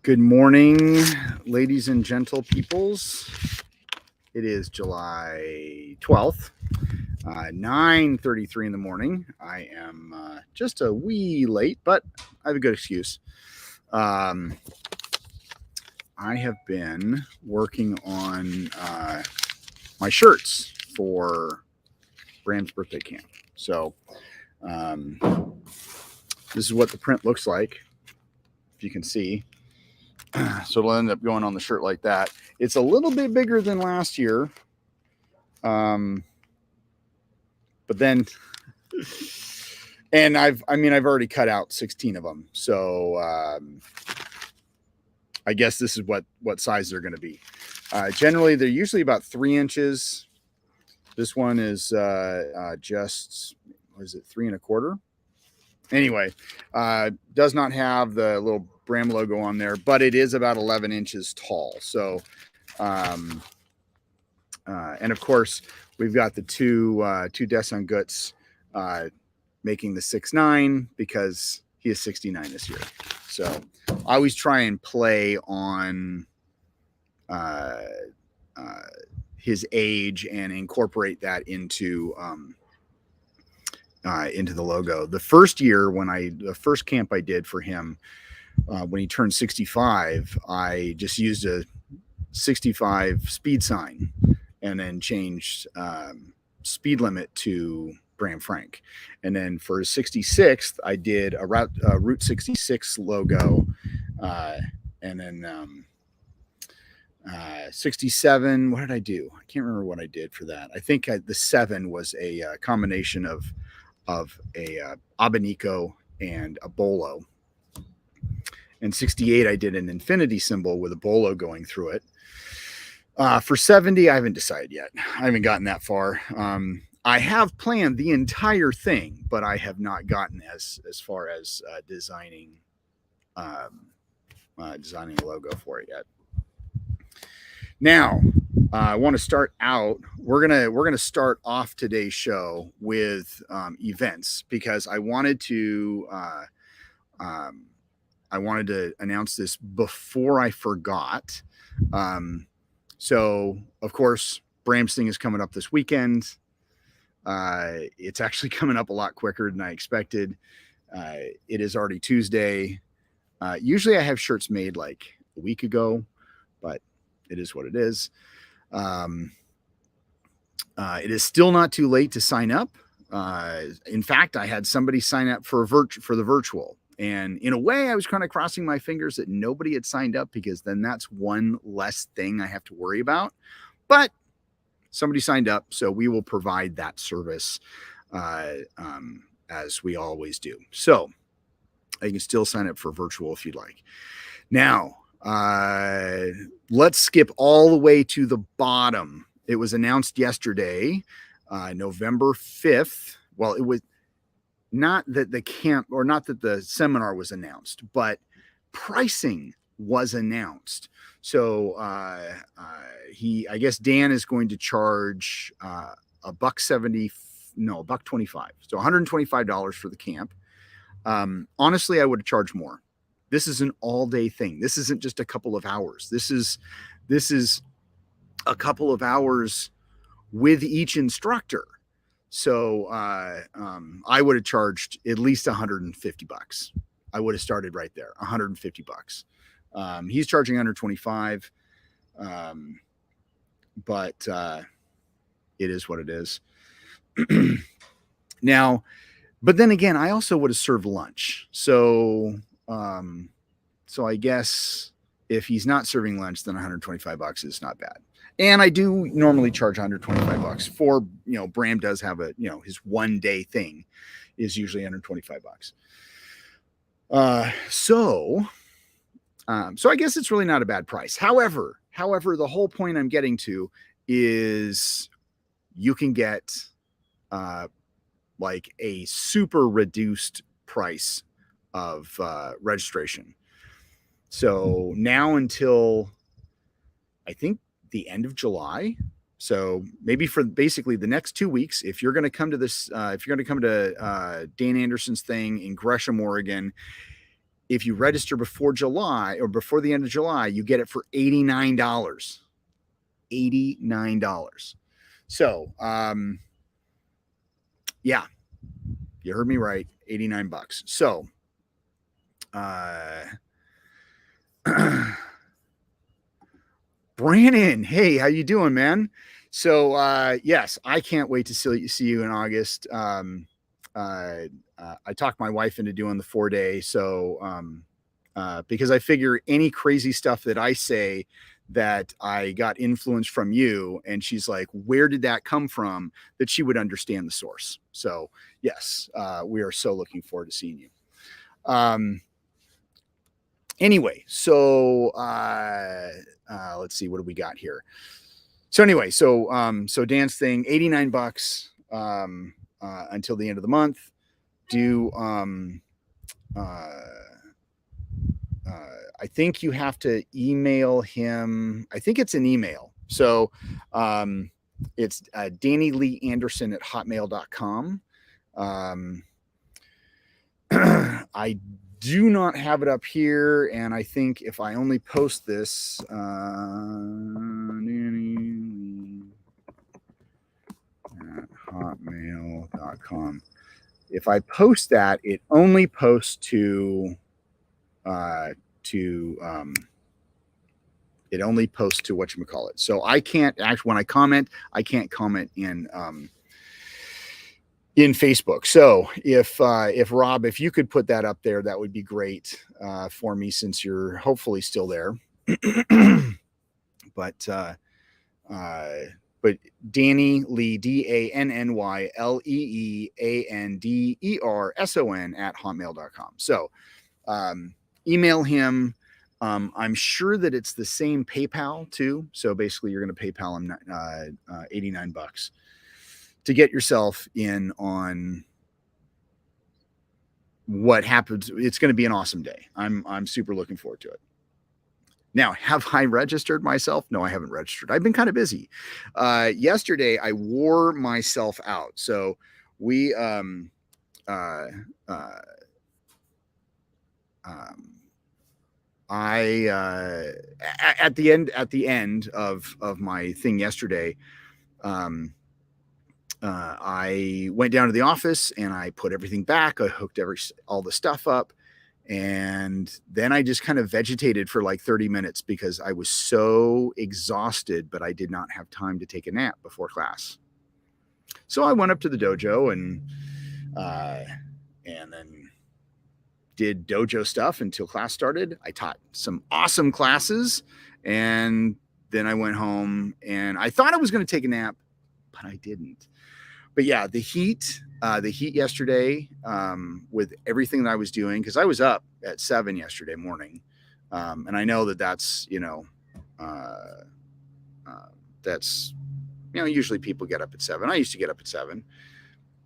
Good morning, ladies and gentle peoples. It is July 12th, 9:33 in the morning. I am just a wee late, but I have a good excuse. I have been working on my shirts for Bram's birthday camp. So this is what the print looks like, if you can see. So it'll end up going on the shirt like that. It's a little bit bigger than last year. But then, and I've already cut out 16 of them. So I guess this is what size they're going to be. Generally, they're usually about 3 inches. This one is just, what is it, 3 1/4? Anyway, does not have the little Bram logo on there, but it is about 11 inches tall. So, and of course, we've got the two Desan Guts making the 6'9" because he is 69 this year. So I always try and play on his age and incorporate that into the logo. The first year the first camp I did for him, when he turned 65, I just used a 65 speed sign and then changed speed limit to Bram Frank. And then for his 66th, I did a Route 66 logo. And then 67, what did I do? I can't remember what I did for that. I think the 7 was a combination of a Abanico and a Bolo. And 68, I did an infinity symbol with a Bolo going through it. For 70, I haven't decided yet. I haven't gotten that far. I have planned the entire thing, but I have not gotten as far as designing a logo for it yet. Now, I want to start out. We're gonna start off today's show with events because I wanted to announce this before I forgot. So of course, Bram's thing is coming up this weekend. It's actually coming up a lot quicker than I expected. It is already Tuesday. Usually I have shirts made like a week ago, but it is what it is. It is still not too late to sign up. In fact, I had somebody sign up for the virtual. And in a way, I was kind of crossing my fingers that nobody had signed up because then that's one less thing I have to worry about. But somebody signed up, so we will provide that service as we always do. So you can still sign up for virtual if you'd like. Now, let's skip all the way to the bottom. It was announced yesterday, November 5th. Well, it was not that the camp or not that the seminar was announced, but pricing was announced. So I guess Dan is going to charge $1.25. So $125 for the camp. Honestly, I would have charged more. This is an all-day thing. This isn't just a couple of hours. This is a couple of hours with each instructor. So I would have charged at least $150. I would have started right there, $150. He's charging under 25, but it is what it is. Now, but then again, I also would have served lunch. So I guess if he's not serving lunch, then $125 is not bad. And I do normally charge $125 for, Bram does have his one day thing is usually $125. So I guess it's really not a bad price. However, the whole point I'm getting to is you can get like a super reduced price of registration. So now until I think the end of July. So maybe for basically the next 2 weeks, if you're going to come to this, if you're going to come to Dan Anderson's thing in Gresham, Oregon, if you register before July or before the end of July, you get it for $89. $89. So, yeah, you heard me right. $89. So, Brandon, hey, how you doing, man? So, yes, I can't wait to see you in August. I talked my wife into doing the 4-day. So, because I figure any crazy stuff that I say that I got influence from you, and she's like, where did that come from? That she would understand the source. So, yes, we are so looking forward to seeing you. Anyway, so let's see, what do we got here? So anyway, so dance thing, $89 until the end of the month. I think you have to email him. I think it's an email. So it's DannyLeeAnderson@hotmail.com. I do not have it up here, and I think if I only post this, hotmail.com. If I post that, it only posts to whatchamacallit. So I can't actually, when I comment, I can't comment in Facebook. So if Rob, if you could put that up there, that would be great for me, since you're hopefully still there. But Danny Lee, DANNYLEEANDERSON @hotmail.com. So email him. I'm sure that it's the same PayPal too. So basically, you're going to PayPal him $89 to get yourself in on what happens. It's going to be an awesome day. I'm super looking forward to it. Now, have I registered myself? No, I haven't registered. I've been kind of busy. Yesterday, I wore myself out. So we at the end of my thing yesterday, I went down to the office and I put everything back. I hooked all the stuff up. And then I just kind of vegetated for like 30 minutes because I was so exhausted, but I did not have time to take a nap before class. So I went up to the dojo and then did dojo stuff until class started. I taught some awesome classes, and then I went home and I thought I was going to take a nap, but I didn't. But yeah, the heat yesterday, with everything that I was doing, because I was up at 7 yesterday morning. And I know that's, usually people get up at 7. I used to get up at 7.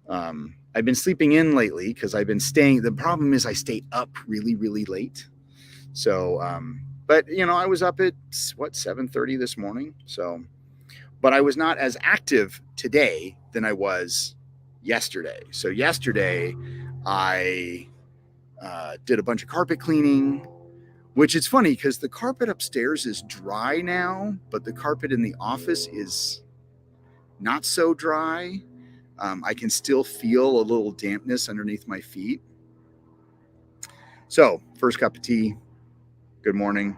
I've been sleeping in lately because I've been staying. The problem is I stay up really, really late. So, but I was up at 7:30 this morning. So, but I was not as active today than I was yesterday. So yesterday I did a bunch of carpet cleaning, which is funny because the carpet upstairs is dry now, but the carpet in the office is not so dry. I can still feel a little dampness underneath my feet. So first cup of tea. Good morning.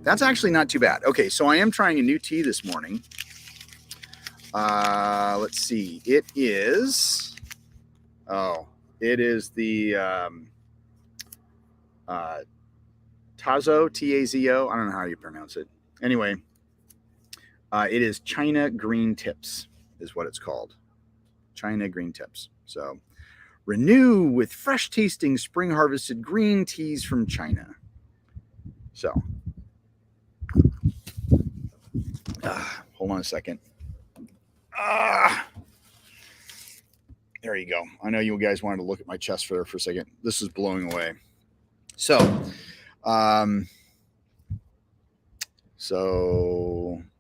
That's actually not too bad. Okay, so I am trying a new tea this morning. Let's see. It is the Tazo, Tazo. I don't know how you pronounce it. Anyway, it is China Green Tips is what it's called. China Green Tips. So renew with fresh tasting spring harvested green teas from China. So hold on a second. There you go. I know you guys wanted to look at my chest for a second. This is blowing away. So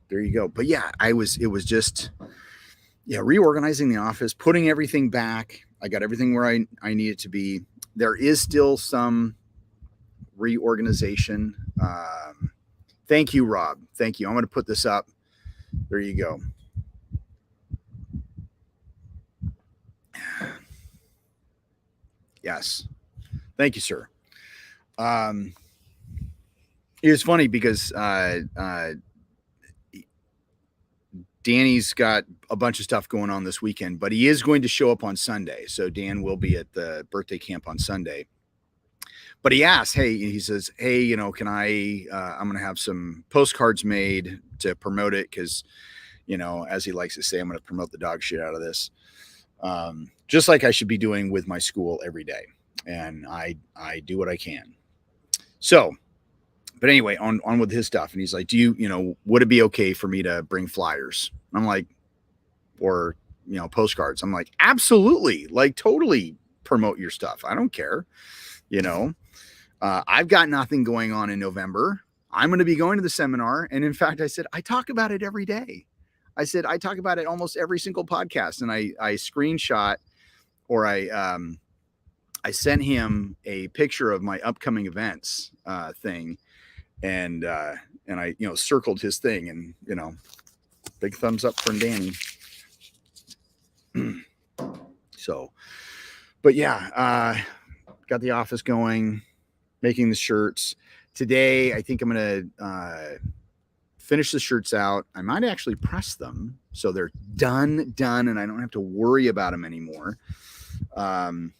there you go. But yeah, it was just reorganizing the office, putting everything back. I got everything where I need it to be. There is still some reorganization. Thank you, Rob. Thank you. I'm going to put this up. There you go. Yes. Thank you, sir. It was funny because Danny's got a bunch of stuff going on this weekend, but he is going to show up on Sunday. So Dan will be at the birthday camp on Sunday. But he asked, hey, he says, hey, you know, can I'm going to have some postcards made to promote it because, you know, as he likes to say, I'm going to promote the dog shit out of this. Just like I should be doing with my school every day. And I do what I can. So, but anyway, on with his stuff. And he's like, would it be okay for me to bring flyers? I'm like, or, you know, postcards. I'm like, absolutely. Like, totally promote your stuff. I don't care. You know, I've got nothing going on in November. I'm going to be going to the seminar. And in fact, I said, I talk about it every day. I said, I talk about it almost every single podcast. And I screenshot, or I sent him a picture of my upcoming events thing. And I, you know, circled his thing, and, you know, big thumbs up from Danny. So, but yeah, got the office going, making the shirts today. I think I'm going to finish the shirts out. I might actually press them so they're done, and I don't have to worry about them anymore. I'm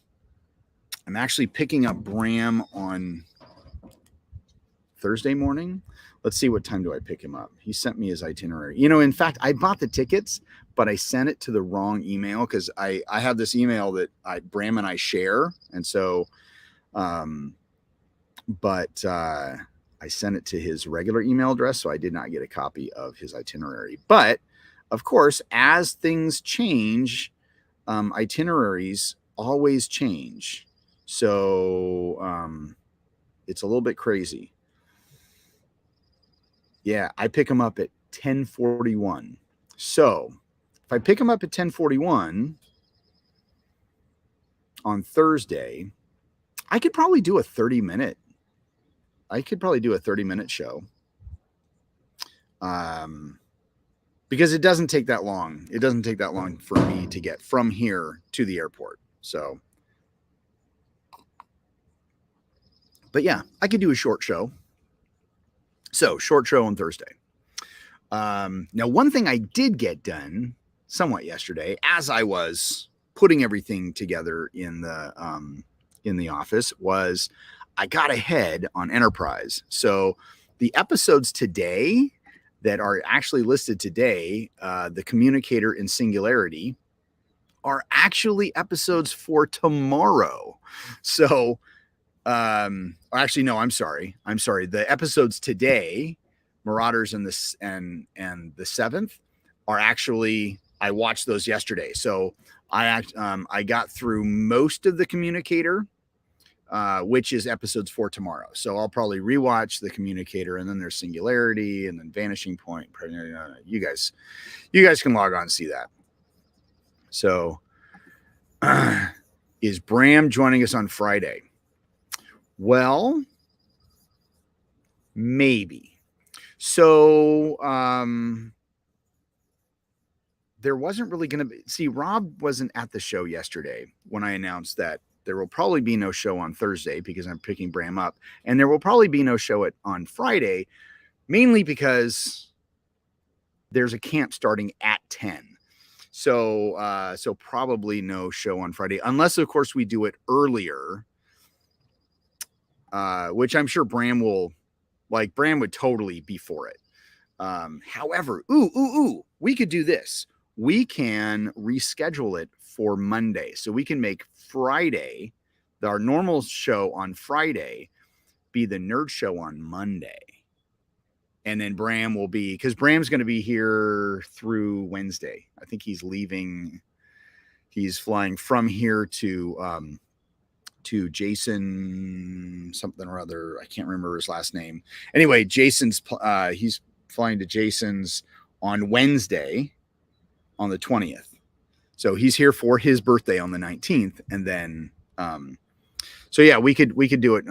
actually picking up Bram on Thursday morning. Let's see, what time do I pick him up? He sent me his itinerary. You know, in fact, I bought the tickets, but I sent it to the wrong email because I have this email that Bram and I share. And so, but I sent it to his regular email address, so I did not get a copy of his itinerary. But of course, as things change, itineraries always change. So it's a little bit crazy. Yeah, I pick them up at 10:41. So if I pick them up at 10:41 on Thursday, I could probably do a 30-minute. I could probably do a 30-minute show. Because it doesn't take that long. It doesn't take that long for me to get from here to the airport. So, but yeah, I could do a short show. So, short show on Thursday. Now, one thing I did get done somewhat yesterday, as I was putting everything together in the office, was I got ahead on Enterprise. So the episodes today that are actually listed today, the Communicator and Singularity, are actually episodes for tomorrow. So, actually, no, I'm sorry. The episodes today, Marauders and the 7th, are actually, I watched those yesterday. So I got through most of the Communicator, which is episodes for tomorrow. So I'll probably rewatch the Communicator, and then there's Singularity, and then Vanishing Point. You guys can log on and see that. So is Bram joining us on Friday? Well, maybe. So there wasn't really going to be, see, Rob wasn't at the show yesterday when I announced that there will probably be no show on Thursday because I'm picking Bram up, and there will probably be no show on Friday, mainly because there's a camp starting at 10. So probably no show on Friday, unless of course we do it earlier, which I'm sure Bram would totally be for it. However, we could do this. We can reschedule it for Monday. So we can make Friday, our normal show on Friday, be the nerd show on Monday. And then Bram will be, because Bram's going to be here through Wednesday. I think he's flying from here to Jason something or other. I can't remember his last name. Anyway, he's flying to Jason's on Wednesday on the 20th. So he's here for his birthday on the 19th, and then so yeah, we could do it.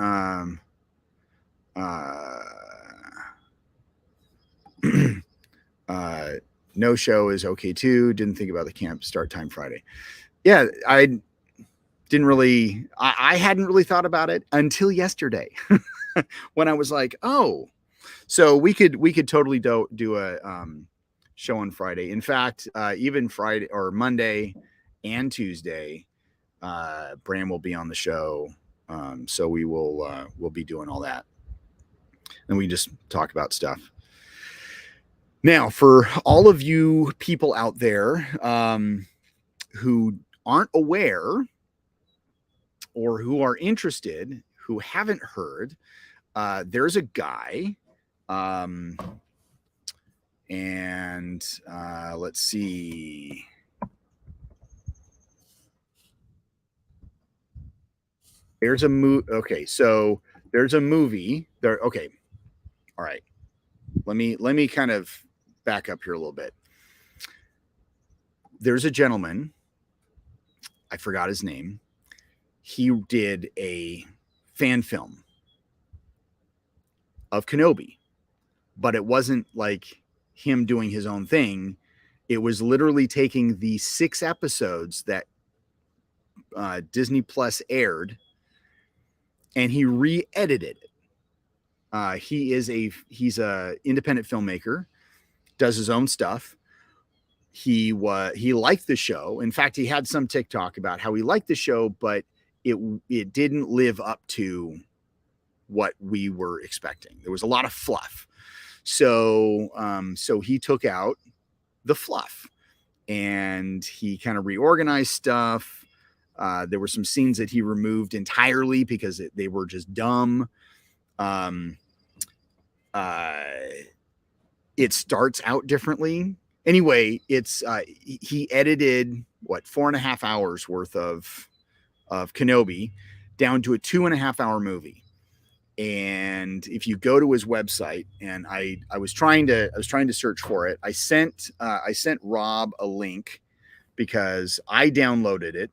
No show is okay too. Didn't think about the camp start time Friday. Yeah, I didn't really. I hadn't really thought about it until yesterday, when I was like, oh, so we could totally do a show on Friday. In fact, even Friday or Monday and Tuesday, Bram will be on the show. So we'll be doing all that, and we just talk about stuff. Now, for all of you people out there who aren't aware or who are interested, who haven't heard, there's a guy, and let's see. There's a movie. Okay, so there's a movie there. Okay, all right. Let me kind of back up here a little bit. There's a gentleman. I forgot his name. He did a fan film of Kenobi, but it wasn't like him doing his own thing. It was literally taking the 6 episodes that Disney Plus aired, and he re-edited it. He's a independent filmmaker, does his own stuff. He liked the show. In fact, he had some TikTok about how he liked the show, but it didn't live up to what we were expecting. There was a lot of fluff. So he took out the fluff and he kind of reorganized stuff. There were some scenes that he removed entirely because they were just dumb. It starts out differently. Anyway, he edited 4.5 hours worth of Kenobi down to a 2.5 hour movie. And if you go to his website, and I was trying to search for it, I sent Rob a link because I downloaded it.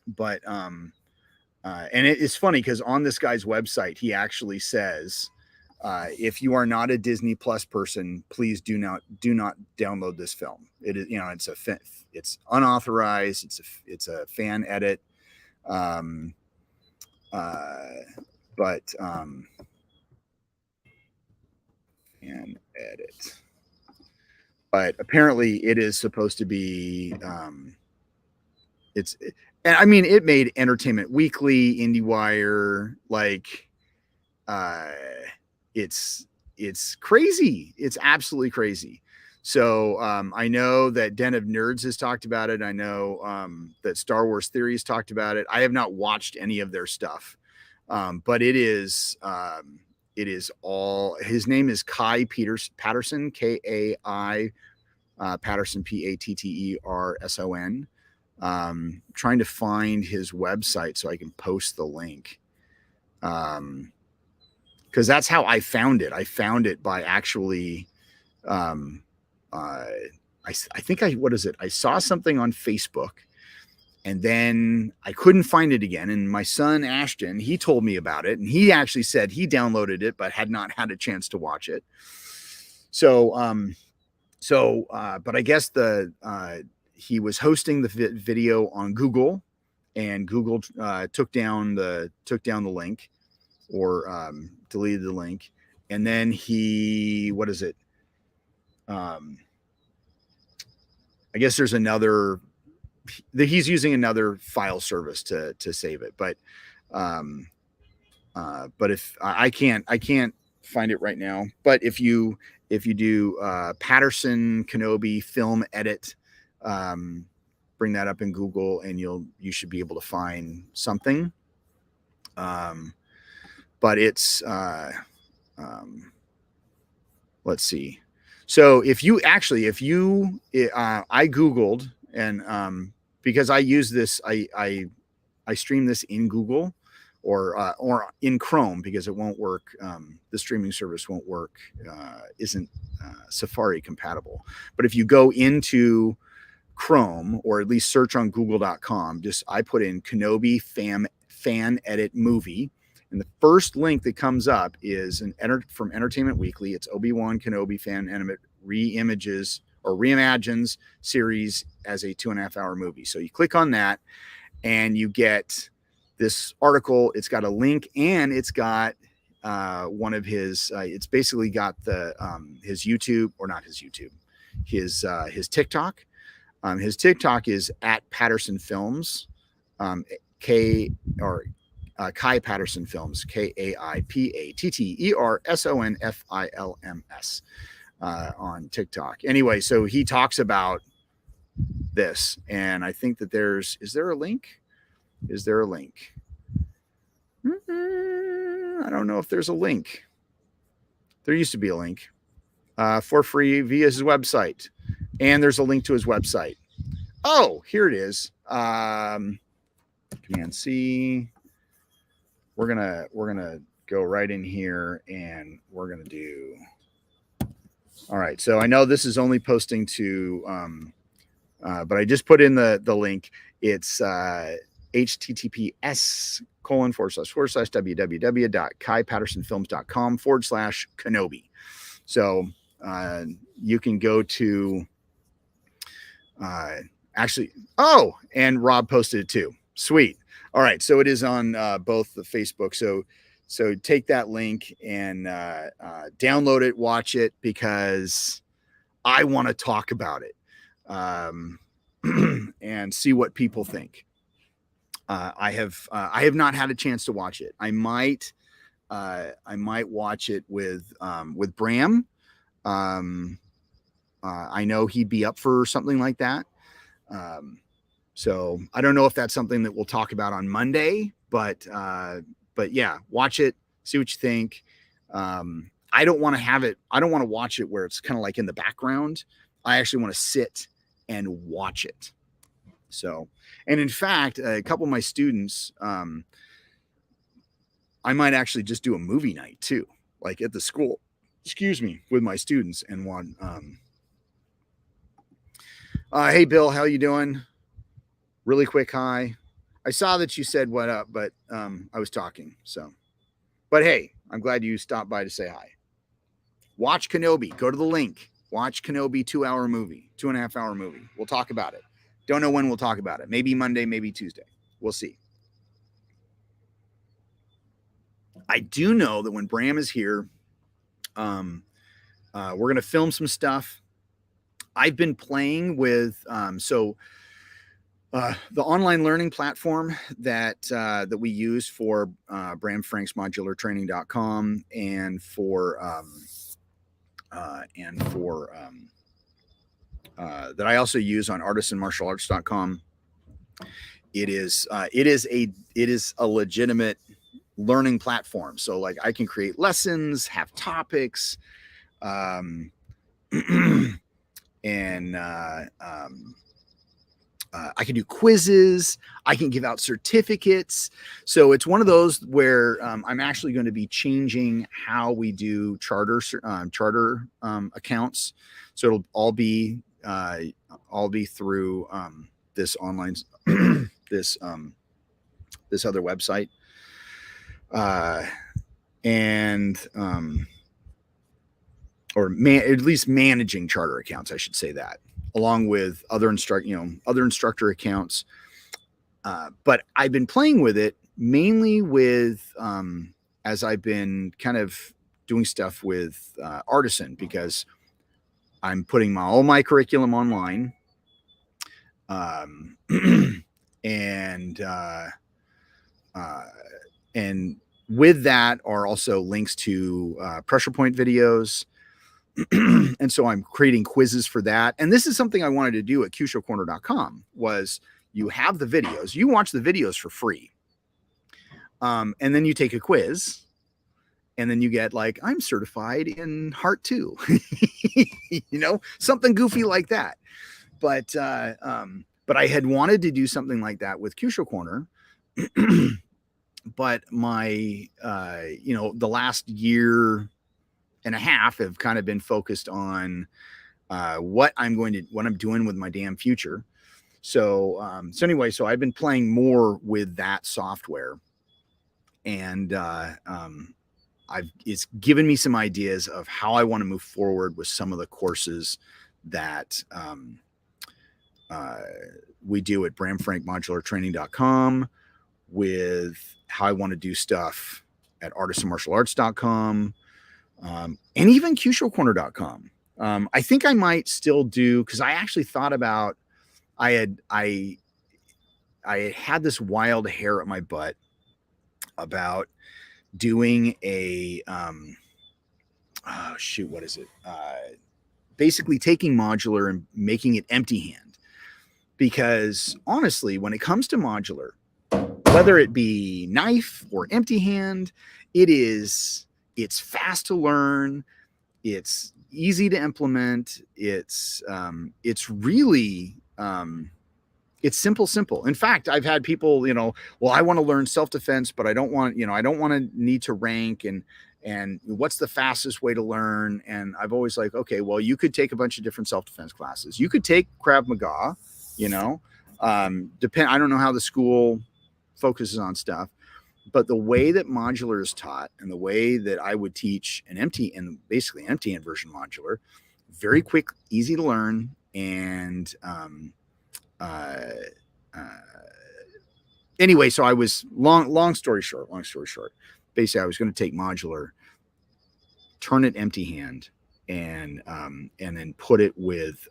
But and it's funny because on this guy's website, he actually says, if you are not a Disney Plus person, please do not download this film. It is, it's unauthorized. It's a fan edit. Fan edit. But apparently it is supposed to be, it made Entertainment Weekly, IndieWire, it's crazy. It's absolutely crazy. So I know that Den of Nerds has talked about it. I know that Star Wars Theories talked about it. I have not watched any of their stuff, but it is all. His name is Kai Patterson, Kai Patterson, Patterson. Trying to find his website so I can post the link. Because that's how I found it. I found it by actually, I think I saw something on Facebook, and then I couldn't find it again. And my son Ashton, he told me about it, and he actually said he downloaded it but had not had a chance to watch it. So, but I guess he was hosting the video on Google, and Google took down the link, or deleted the link, and then I guess there's he's using another file service to save it, but if I can't find it right now. But if you do Patterson Kenobi film edit, bring that up in Google, and you should be able to find something. But it's let's see. So I Googled, and because I use this, I stream this in Google or in Chrome, because it won't work. The streaming service won't work. Isn't Safari compatible. But if you go into Chrome, or at least search on google.com, I put in Kenobi fan edit movie. And the first link that comes up is from Entertainment Weekly. It's Obi-Wan Kenobi fan animate reimagines series as a 2.5 hour movie. So you click on that and you get this article. It's got a link, and it's got one of his, it's basically got his YouTube, or not his YouTube, his TikTok. His TikTok is at Patterson Films, Kai Patterson Films, KAIPATTERSONFILMS on TikTok. Anyway, so he talks about this, and I think that is there a link? Is there a link? I don't know if there's a link. There used to be a link for free via his website, and there's a link to his website. Oh, here it is. Command C. We're gonna go right in here, and we're gonna do. All right. So I know this is only posting to, but I just put in the link. It's https://www.kaipattersonfilms.com/Kenobi. So you can go to actually. Oh, and Rob posted it too. Sweet. All right. So it is on both the Facebook. So take that link and download it, watch it, because I want to talk about it and see what people think. I have not had a chance to watch it. I might watch it with Bram. I know he'd be up for something like that. So I don't know if that's something that we'll talk about on Monday, but yeah, watch it, see what you think. I don't want to watch it where it's kind of like in the background. I actually want to sit and watch it. So, and in fact, a couple of my students, I might actually just do a movie night too, like at the school, with my students, and one, hey Bill, how you doing? Really quick hi. I saw that you said what up, but I was talking. So, but hey, I'm glad you stopped by to say hi. Watch Kenobi. Go to the link. Watch Kenobi 2.5 hour movie. We'll talk about it. Don't know when we'll talk about it. Maybe Monday, maybe Tuesday. We'll see. I do know that when Bram is here, we're going to film some stuff. I've been playing with the online learning platform that we use for Bram Frank's modulartraining.com and for that I also use on artisanmartialarts.com. It is a legitimate learning platform. So like I can create lessons, have topics, and I can do quizzes. I can give out certificates. So it's one of those where I'm actually going to be changing how we do charter accounts. So it'll all be through this online this other website, at least managing charter accounts, I should say that, along with other instructor accounts. But I've been playing with it mainly with, as I've been kind of doing stuff with Artisan, because I'm putting all my curriculum online. And with that are also links to pressure point videos. And so I'm creating quizzes for that. And this is something I wanted to do at QShowCorner.com was you have the videos, you watch the videos for free. And then you take a quiz, and then you get like, I'm certified in Heart 2, something goofy like that. But I had wanted to do something like that with QShow Corner. But my, the last year and a half have kind of been focused on what I'm doing with my damn future. So anyway, so I've been playing more with that software, and it's given me some ideas of how I want to move forward with some of the courses that we do at bramfrankmodulartraining.com, with how I want to do stuff at artisanmartialarts.com, and even kyushocorner.com. I think I might still do, because I actually thought about, I had this wild hair at my butt about doing a oh shoot, what is it? Basically taking modular and making it empty hand. Because honestly, when it comes to modular, whether it be knife or empty hand, it's fast to learn, it's easy to implement, it's really it's simple. In fact, I've had people, well, I want to learn self-defense, but I don't want to need to rank, and what's the fastest way to learn? And I've always like, okay, well, you could take a bunch of different self-defense classes. You could take Krav Maga, I don't know how the school focuses on stuff, but the way that modular is taught and the way that I would teach basically an empty hand version modular, very quick, easy to learn. And anyway, so I was long story short, basically I was going to take modular, turn it empty hand, and then put it with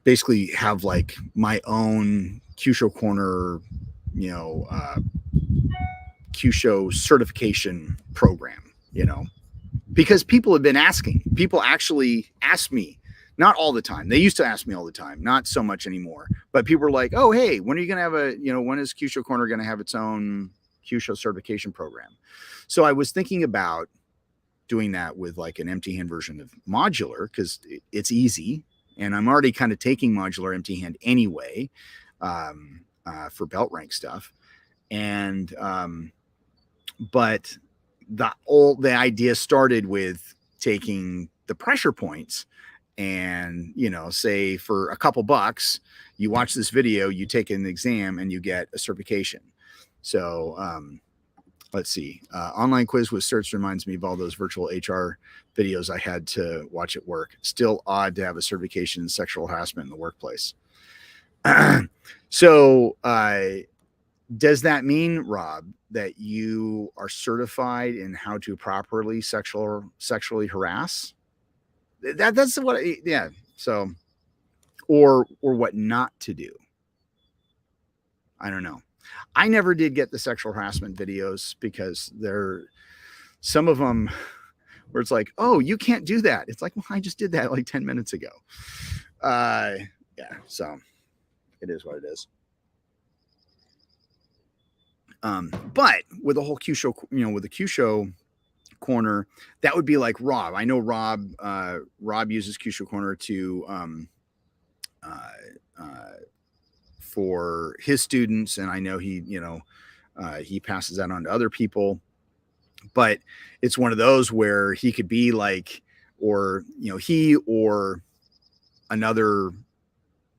basically have like my own Kyusho Corner, Kyusho certification program, because people actually ask me, not all the time. They used to ask me all the time, not so much anymore, but people were like, oh, hey, when are you going to have when is Kyusho Corner going to have its own Kyusho certification program? So I was thinking about doing that with like an empty hand version of modular, because it's easy. And I'm already kind of taking modular empty hand anyway, for belt rank stuff. And, but the idea started with taking the pressure points, and, say for a couple bucks, you watch this video, you take an exam, and you get a certification. So, let's see, online quiz with certs reminds me of all those virtual HR videos I had to watch at work. Still odd to have a certification in sexual harassment in the workplace. So, does that mean, Rob, that you are certified in how to properly sexually harass? That's what, yeah. So, or what not to do. I don't know. I never did get the sexual harassment videos, because some of them where it's like, oh, you can't do that. It's like, well, I just did that like 10 minutes ago. Yeah. So it is what it is. But with the whole Kyusho, with the Kyusho Corner, that would be like Rob. I know Rob uses Kyusho Corner to, for his students. And I know he passes that on to other people, but it's one of those where he could be like, or, he or another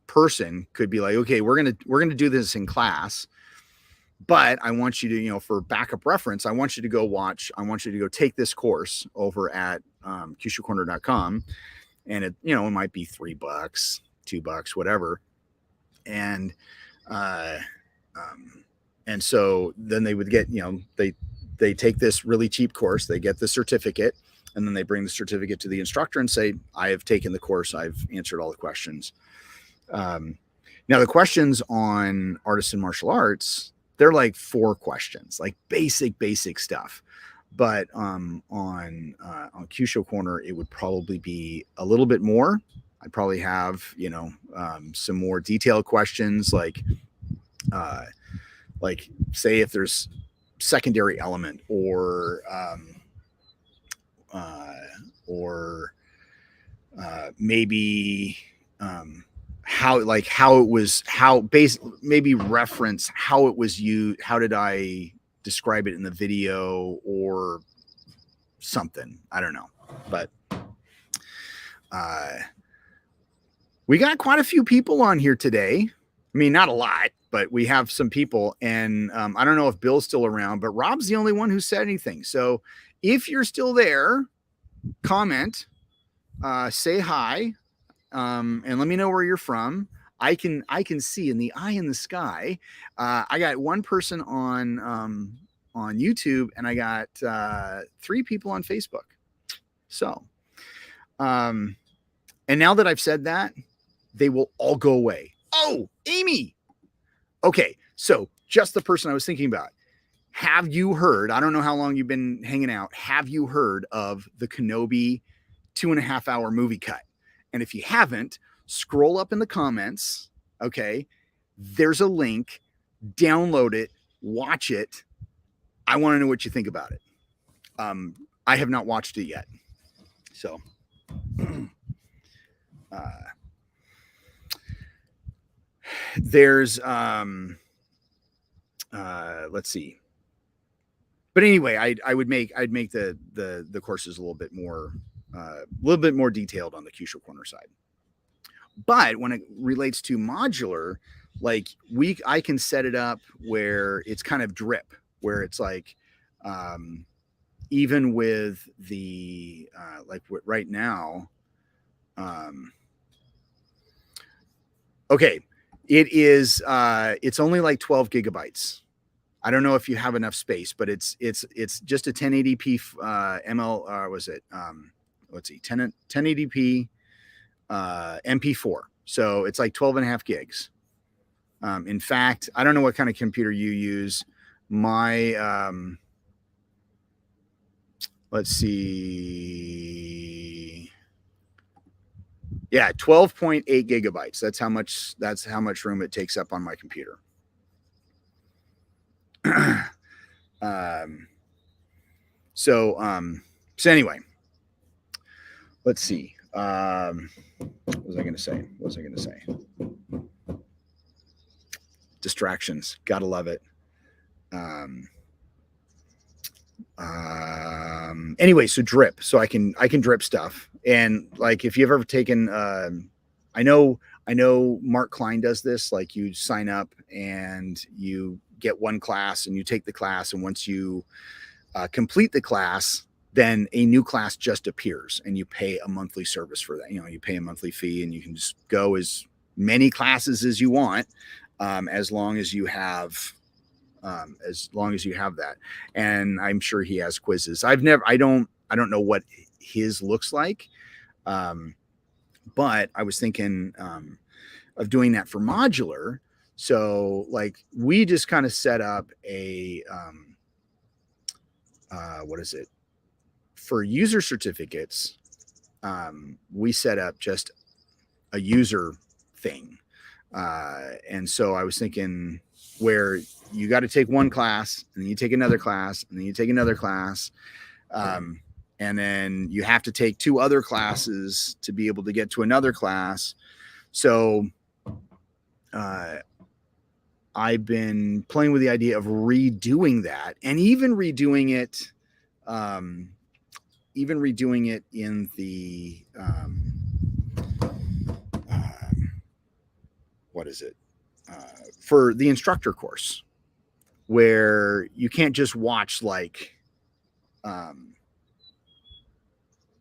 person could be like, okay, we're going to do this in class, but I want you to, for backup reference, I want you to go take this course over at kyushocorner.com. And it, it might be $3, $2, whatever. And so then they would get, they take this really cheap course, they get the certificate, and then they bring the certificate to the instructor and say, I have taken the course, I've answered all the questions. Now the questions on Artisan Martial Arts, they're like 4 questions, like basic stuff. But on Kyusho Corner, it would probably be a little bit more. I'd probably have, some more detailed questions, like say if there's secondary element, or maybe maybe reference how it was used, how did I describe it in the video, or something. I don't know. But we got quite a few people on here today. I mean, not a lot, but we have some people. And I don't know if Bill's still around, but Rob's the only one who said anything. So if you're still there, comment, say hi, and let me know where you're from. I can see in the eye in the sky. I got one person on YouTube, and I got 3 people on Facebook. So, and now that I've said that, they will all go away. Oh, Amy. Okay, so just the person I was thinking about. Have you heard? I don't know how long you've been hanging out. Have you heard of the Kenobi 2.5 hour movie cut? And if you haven't, scroll up in the comments. Okay, there's a link. Download it. Watch it. I want to know what you think about it. I have not watched it yet. So, there's let's see. But anyway, I'd make the courses a little bit more detailed on the Kyushu Corner side. But when it relates to modular, like I can set it up where it's kind of drip, where it's like even with the like right now, okay, it is it's only like 12 gigabytes. I don't know if you have enough space, but it's just a 1080p ML was it let's see 1080p MP4. So it's like 12.5 gigs. In fact, I don't know what kind of computer you use. My let's see. Yeah, 12.8 gigabytes. That's how much room it takes up on my computer. So anyway, let's see. What was I going to say? Distractions. Gotta love it. Anyway, so drip. So I can drip stuff. And like, if you've ever taken, I know Mark Klein does this. Like, you sign up and you get one class and you take the class. And once you complete the class, then a new class just appears and you pay a monthly service for that. You know, you pay a monthly fee and you can just go as many classes as you want, as long as you have that. And I'm sure he has quizzes. I don't know what his looks like. But I was thinking of doing that for modular. So like, we just kind of set up a, what is it? For user certificates, we set up just a user thing. And so I was thinking, where you got to take one class and then you take another class and then you take another class. And then you have to take 2 other classes to be able to get to another class. So I've been playing with the idea of redoing that, and even redoing it in the what is it? For the instructor course, where you can't just watch like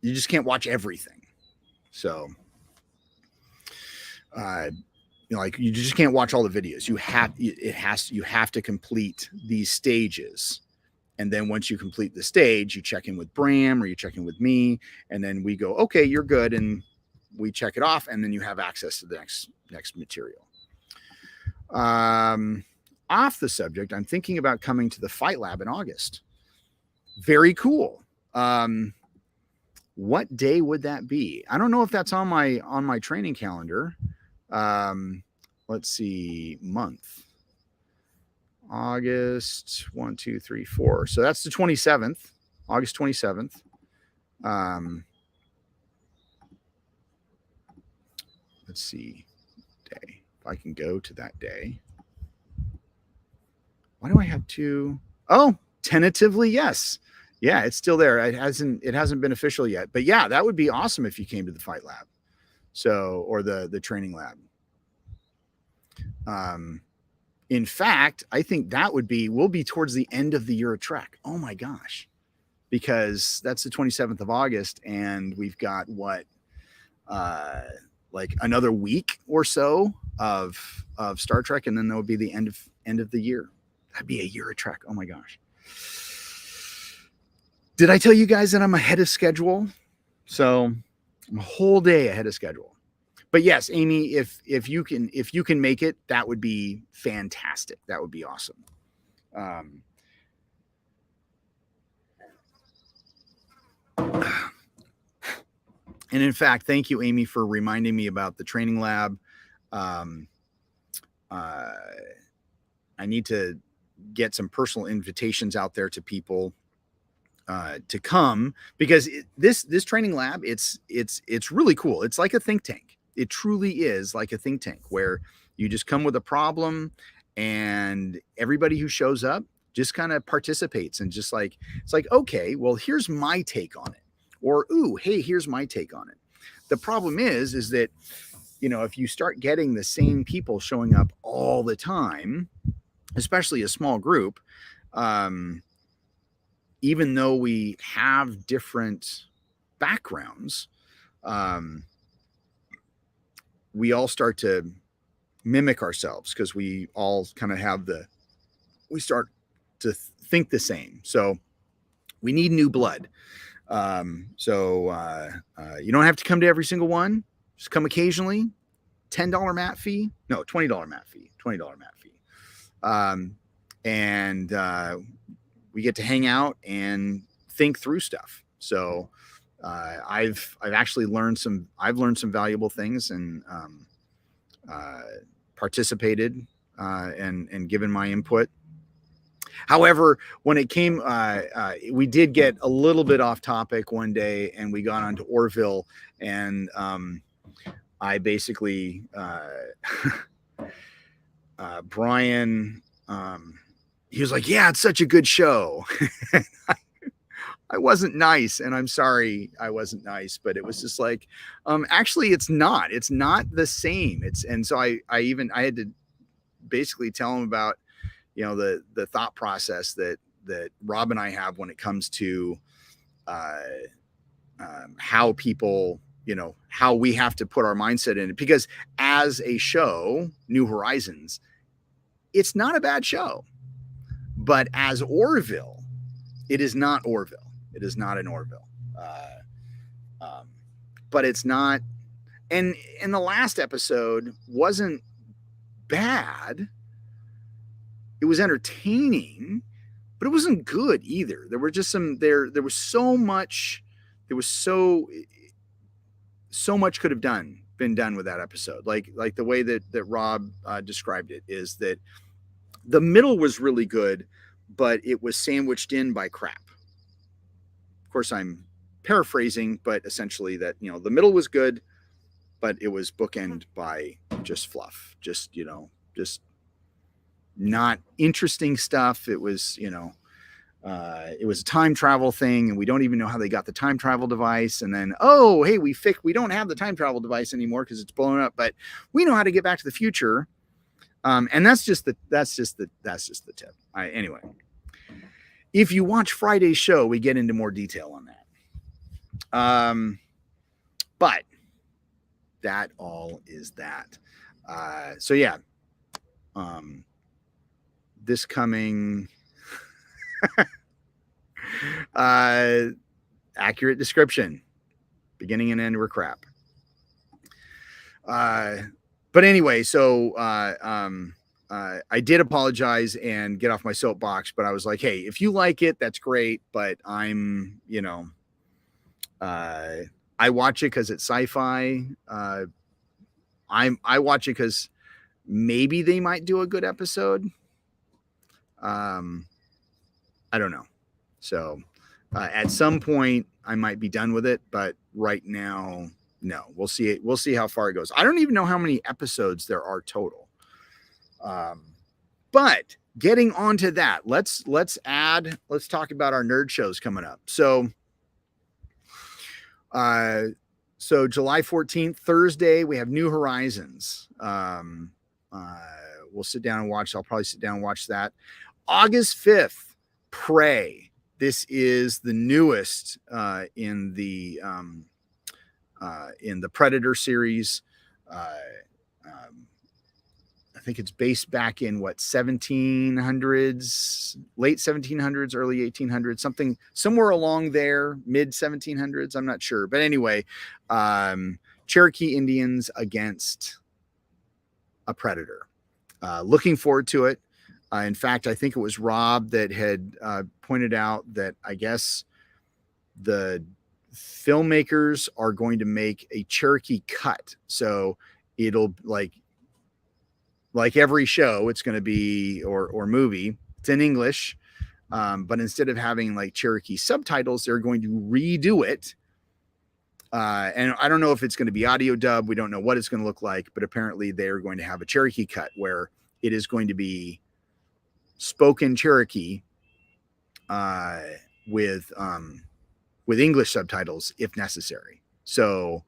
you just can't watch everything. So like, you just can't watch all the videos. You have to complete these stages. And then once you complete the stage, you check in with Bram or you check in with me, and then we go, okay, you're good, and we check it off, and then you have access to the next material. Off the subject, I'm thinking about coming to the Fight Lab in August. Very cool. What day would that be? I don't know if that's on my training calendar. Let's see, month. August 1, 2, 3, 4. So that's the 27th, August 27th. Let's see, day. If I can go to that day. Why do I have 2? Oh, tentatively, yes. Yeah, it's still there. It hasn't been official yet. But yeah, that would be awesome if you came to the Fight Lab. So, or the training lab. In fact, I think that we'll be towards the end of the Euro Trek. Oh my gosh. Because that's the 27th of August, and we've got what, like another week or so of Star Trek, and then that would be the end of the year. That'd be a Euro Trek. Oh my gosh. Did I tell you guys that I'm ahead of schedule? So I'm a whole day ahead of schedule. But yes, Amy, if you can make it, that would be fantastic. That would be awesome. And in fact, thank you, Amy, for reminding me about the training lab. I need to get some personal invitations out there to people to come, because this training lab, it's really cool. It's like a think tank. It truly is like a think tank where you just come with a problem, and everybody who shows up just kind of participates, and just like, it's like, okay, well, here's my take on it. Or, ooh, hey, here's my take on it. The problem is that, if you start getting the same people showing up all the time, especially a small group, even though we have different backgrounds, we all start to mimic ourselves, because we all kind of we start to think the same. So we need new blood. You don't have to come to every single one. Just come occasionally. $10 mat fee. No, $20 mat fee. $20 mat fee. And we get to hang out and think through stuff. So I've actually learned some valuable things, and participated and given my input. However, when it came, we did get a little bit off topic one day, and we got onto Orville, and I basically, Brian, he was like, yeah, it's such a good show. I wasn't nice, and I'm sorry I wasn't nice, but it was just like, actually, it's not the same. And so I had to basically tell him about, the thought process that Rob and I have when it comes to how people, how we have to put our mindset in it. Because as a show, New Horizons, it's not a bad show. But as Orville, it is not Orville. It is not an Orville. But it's not. And the last episode wasn't bad. It was entertaining, but it wasn't good either. There were just there was so much could have been done with that episode. Like the way that Rob described it is that the middle was really good, but it was sandwiched in by crap. Of course, I'm paraphrasing, but essentially that, the middle was good, but it was bookended by just fluff, just not interesting stuff. It was, it was a time travel thing, and we don't even know how they got the time travel device. And then, oh, hey, we don't have the time travel device anymore because it's blown up, but we know how to get back to the future. And that's just the tip. Anyway, if you watch Friday's show, we get into more detail on that. But that all is that. So yeah. This coming accurate description, beginning and end were crap. But anyway, so I did apologize and get off my soapbox, but I was like, hey, if you like it, that's great. But I'm, I watch it because it's sci-fi. I watch it because maybe they might do a good episode. I don't know. So at some point I might be done with it, but right now, no. We'll see how far it goes. I don't even know how many episodes there are total. But getting onto that, let's talk about our nerd shows coming up. So July 14th, Thursday, we have New Horizons. We'll sit down and watch. I'll probably sit down and watch that. August 5th, Prey. This is the newest in the Predator series. I think it's based back in 1700s, late 1700s, early 1800s, somewhere along there, mid 1700s. I'm not sure, but anyway, Cherokee Indians against a predator. Looking forward to it. In fact, I think it was Rob that had pointed out that I guess the filmmakers are going to make a Cherokee cut. So it'll like every show, it's going to be, or movie, it's in English. But instead of having like Cherokee subtitles, they're going to redo it. And I don't know if it's going to be audio dub. We don't know what it's going to look like, but apparently they're going to have a Cherokee cut where it is going to be spoken Cherokee with English subtitles if necessary. So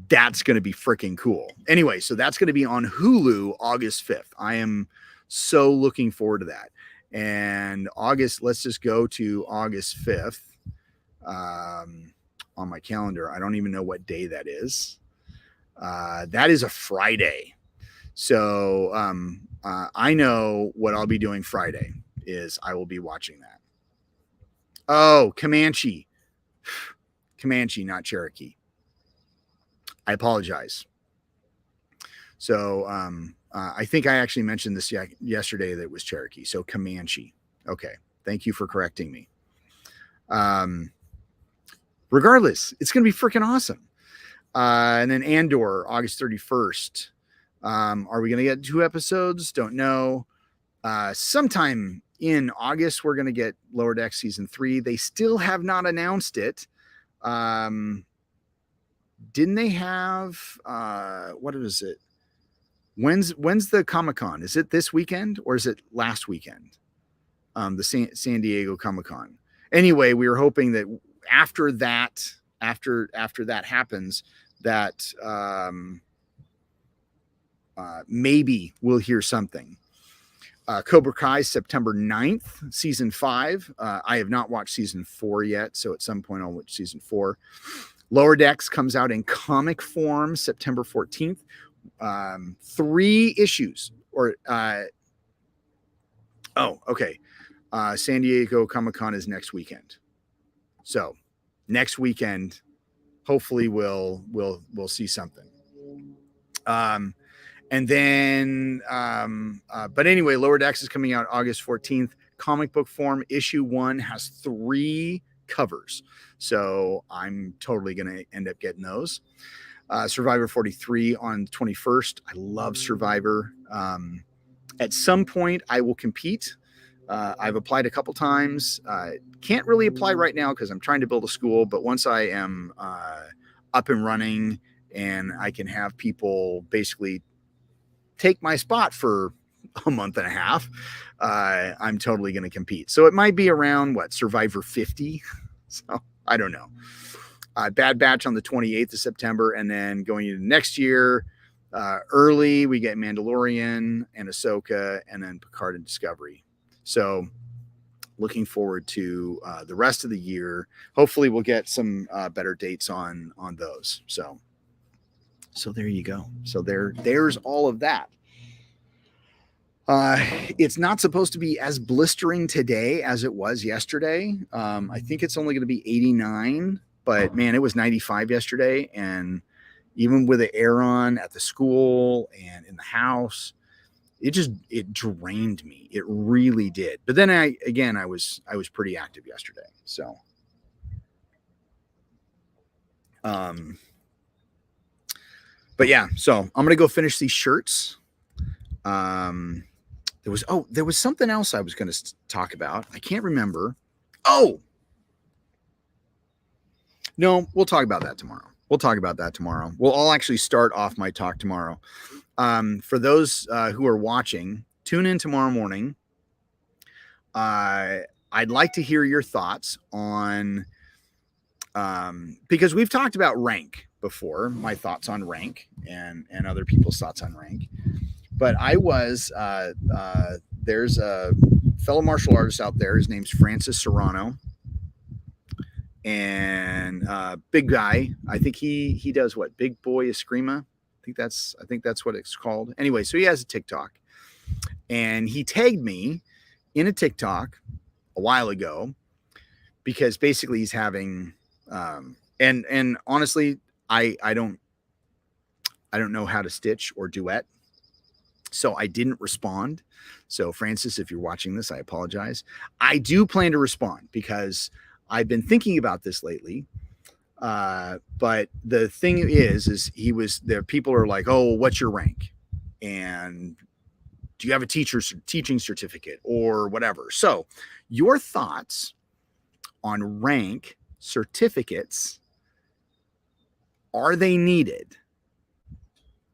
that's going to be freaking cool. Anyway, so that's going to be on Hulu August 5th. I am so looking forward to that. And August, let's just go to August 5th on my calendar. I don't even know what day that is. That is a Friday. So I know what I'll be doing Friday is I will be watching that. Oh, Comanche, not Cherokee. I apologize. So I think I actually mentioned this yesterday that it was Cherokee. So Comanche. Okay. Thank you for correcting me. Regardless, it's going to be freaking awesome. And then Andor, August 31st. Are we going to get 2 episodes? Don't know. Sometime in August, we're going to get Lower Decks season 3. They still have not announced it. Didn't they have what is it? When's the Comic-Con? Is it this weekend or is it last weekend? The San Diego Comic-Con. Anyway, we were hoping that after that happens, that maybe we'll hear something. Cobra Kai, September 9th, season 5. I have not watched season 4 yet, so at some point I'll watch season 4. Lower Decks comes out in comic form September 14th. 3 issues okay. San Diego Comic-Con is next weekend. So next weekend, hopefully we'll see something. And then, but anyway, Lower Decks is coming out August 14th. Comic book form, issue 1 has 3 covers. So I'm totally going to end up getting those. Survivor 43 on 21st. I love Survivor. At some point I will compete. I've applied a couple times. Can't really apply right now because I'm trying to build a school, but once I am up and running and I can have people basically take my spot for a month and a half, I'm totally going to compete. So it might be around Survivor 50. So I don't know. Bad Batch on the 28th of September. And then going into next year, early, we get Mandalorian and Ahsoka and then Picard and Discovery. So looking forward to the rest of the year. Hopefully we'll get some better dates on those. So there you go. So there's all of that. It's not supposed to be as blistering today as it was yesterday. I think it's only going to be 89, but man, it was 95 yesterday. And even with the air on at the school and in the house, it drained me. It really did. But then I was pretty active yesterday. So, but yeah, so I'm going to go finish these shirts. There was something else I was going to talk about. I can't remember. Oh, no, we'll talk about that tomorrow. I'll actually start off my talk tomorrow. For those who are watching, tune in tomorrow morning. I'd like to hear your thoughts on, because we've talked about rank before, my thoughts on rank and other people's thoughts on rank. But I was, there's a fellow martial artist out there. His name's Francis Serrano, and big guy. I think he does what? Big Boy Eskrima. I think that's what it's called. Anyway, so he has a TikTok, and he tagged me in a TikTok a while ago because basically he's having, and honestly, I don't know how to stitch or duet. So I didn't respond. So Francis, if you're watching this, I apologize. I do plan to respond because I've been thinking about this lately. But the thing is there people are like, oh, what's your rank? And do you have a teaching certificate or whatever? So your thoughts on rank certificates, are they needed?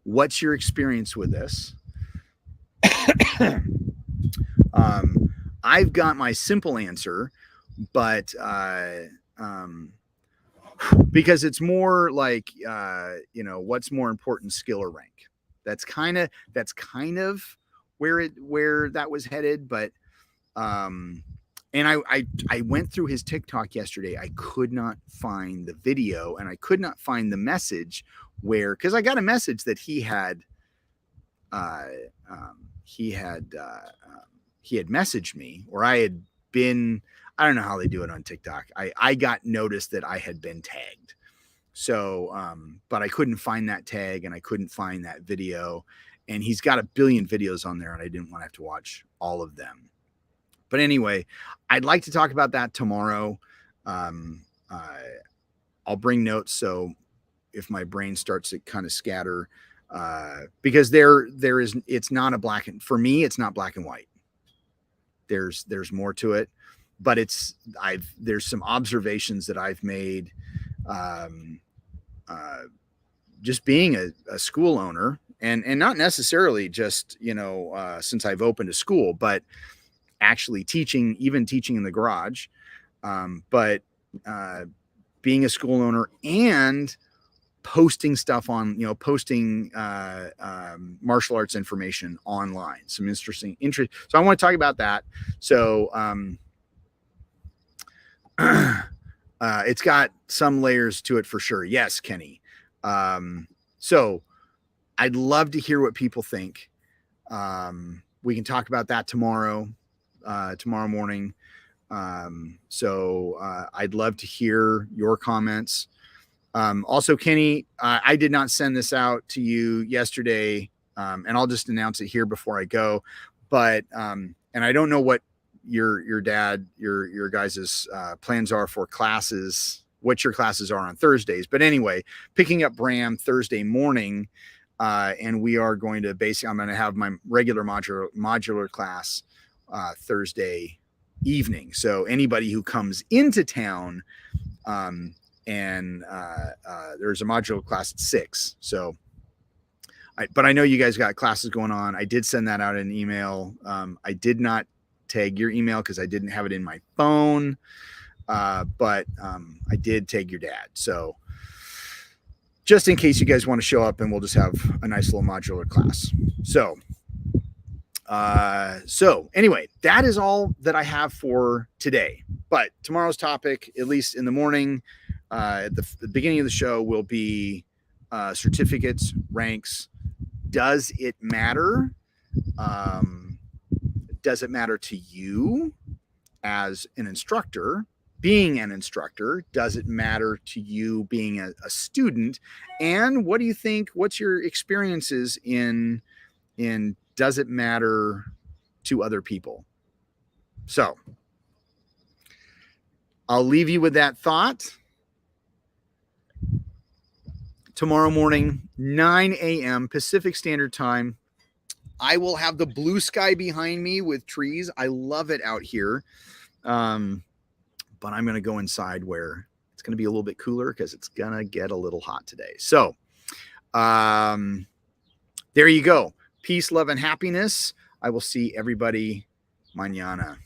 What's your experience with this? I've got my simple answer, but because it's more like, what's more important, skill or rank? That's kind of where that was headed. But and I went through his TikTok yesterday. I could not find the video, and I could not find the message because I got a message that he had messaged me, or I had been, I don't know how they do it on TikTok. I got noticed that I had been tagged. So, but I couldn't find that tag, and I couldn't find that video, and he's got a billion videos on there, and I didn't want to have to watch all of them. But anyway, I'd like to talk about that tomorrow. I'll bring notes, so if my brain starts to kind of scatter, because it's not a black and, for me, it's not black and white. There's more to it, but there's some observations that I've made, just being a school owner, and not necessarily just, since I've opened a school, but actually teaching in the garage, but being a school owner and posting stuff on, posting martial arts information online, some interesting. So I want to talk about that. So it's got some layers to it for sure. Yes, Kenny. So I'd love to hear what people think. We can talk about that tomorrow morning. So I'd love to hear your comments. Also, Kenny, I did not send this out to you yesterday, and I'll just announce it here before I go. But and I don't know what your guys' plans are for classes, what your classes are on Thursdays. But anyway, picking up Bram Thursday morning, and we are going to I'm going to have my regular modular class Thursday evening. So anybody who comes into town, and there's a modular class at 6. So, but I know you guys got classes going on. I did send that out in an email. I did not tag your email because I didn't have it in my phone, but I did tag your dad. So just in case you guys want to show up, and we'll just have a nice little modular class. So anyway, that is all that I have for today. But tomorrow's topic, at least in the morning, at the beginning of the show, will be certificates, ranks. Does it matter? Does it matter to you as an instructor, being an instructor? Does it matter to you being a student? And what do you think? What's your experiences in does it matter to other people? So I'll leave you with that thought. Tomorrow morning, 9 a.m. Pacific Standard Time. I will have the blue sky behind me with trees. I love it out here. But I'm going to go inside where it's going to be a little bit cooler because it's going to get a little hot today. So there you go. Peace, love, and happiness. I will see everybody mañana.